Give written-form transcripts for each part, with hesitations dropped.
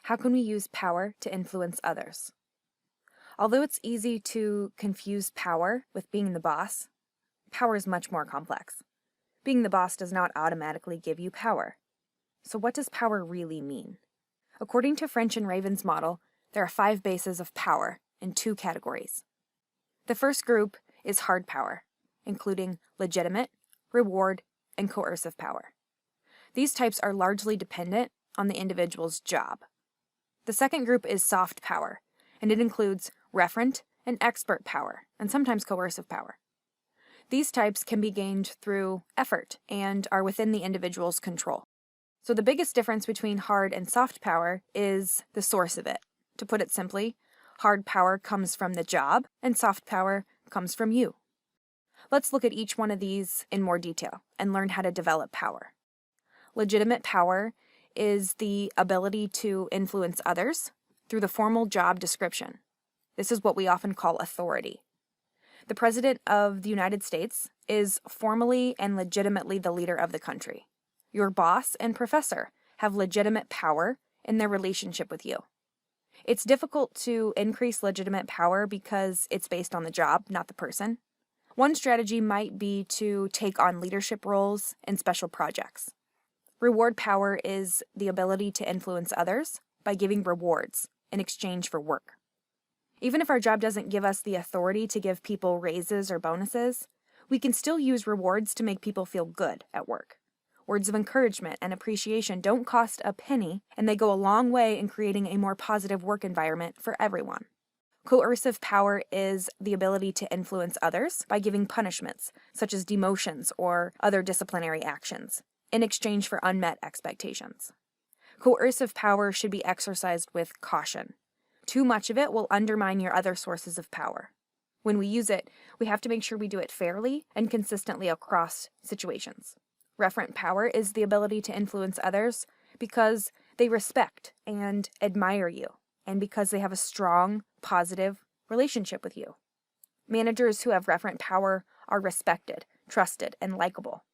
How can we use power to influence others? Although it's easy to confuse power with being the boss, power is much more complex. Being the boss does not automatically give you power. So what does power really mean? According to French and Raven's model, there are 5 bases of power in 2 categories. The first group is hard power, including legitimate, reward, and coercive power. These types are largely dependent on the individual's job. The second group is soft power, and it includes referent and expert power, and sometimes coercive power. These types can be gained through effort and are within the individual's control. So the biggest difference between hard and soft power is the source of it. To put it simply, hard power comes from the job, and soft power comes from you. Let's look at each one of these in more detail and learn how to develop power. Legitimate power is the ability to influence others through the formal job description. This is what we often call authority. The President of the United States is formally and legitimately the leader of the country. Your boss and professor have legitimate power in their relationship with you. It's difficult to increase legitimate power because it's based on the job, not the person. One strategy might be to take on leadership roles in special projects. Reward power is the ability to influence others by giving rewards in exchange for work. Even if our job doesn't give us the authority to give people raises or bonuses, we can still use rewards to make people feel good at work. Words of encouragement and appreciation don't cost a penny, and they go a long way in creating a more positive work environment for everyone. Coercive power is the ability to influence others by giving punishments, such as demotions or other disciplinary actions, in exchange for unmet expectations. Coercive power should be exercised with caution. Too much of it will undermine your other sources of power. When we use it, we have to make sure we do it fairly and consistently across situations. Referent power is the ability to influence others because they respect and admire you, and because they have a strong, positive relationship with you. Managers who have referent power are respected, trusted, and likable.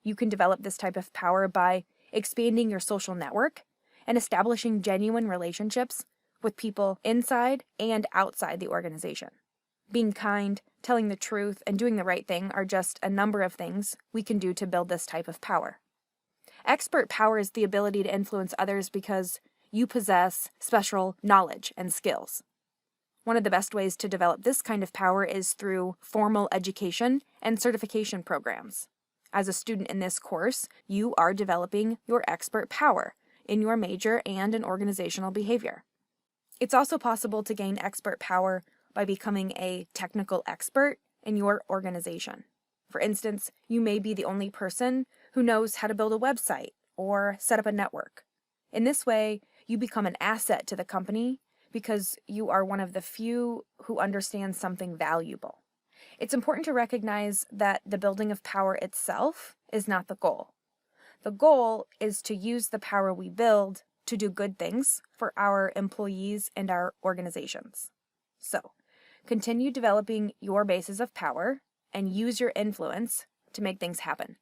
You can develop this type of power by expanding your social network and establishing genuine relationships with people inside and outside the organization. Being kind, telling the truth, and doing the right thing are just a number of things we can do to build this type of power. Expert power is the ability to influence others because you possess special knowledge and skills. One of the best ways to develop this kind of power is through formal education and certification programs. As a student in this course, you are developing your expert power in your major and in organizational behavior. It's also possible to gain expert power by becoming a technical expert in your organization. For instance, you may be the only person who knows how to build a website or set up a network. In this way, you become an asset to the company because you are one of the few who understand something valuable. It's important to recognize that the building of power itself is not the goal. The goal is to use the power we build to do good things for our employees and our organizations. So, continue developing your bases of power and use your influence to make things happen.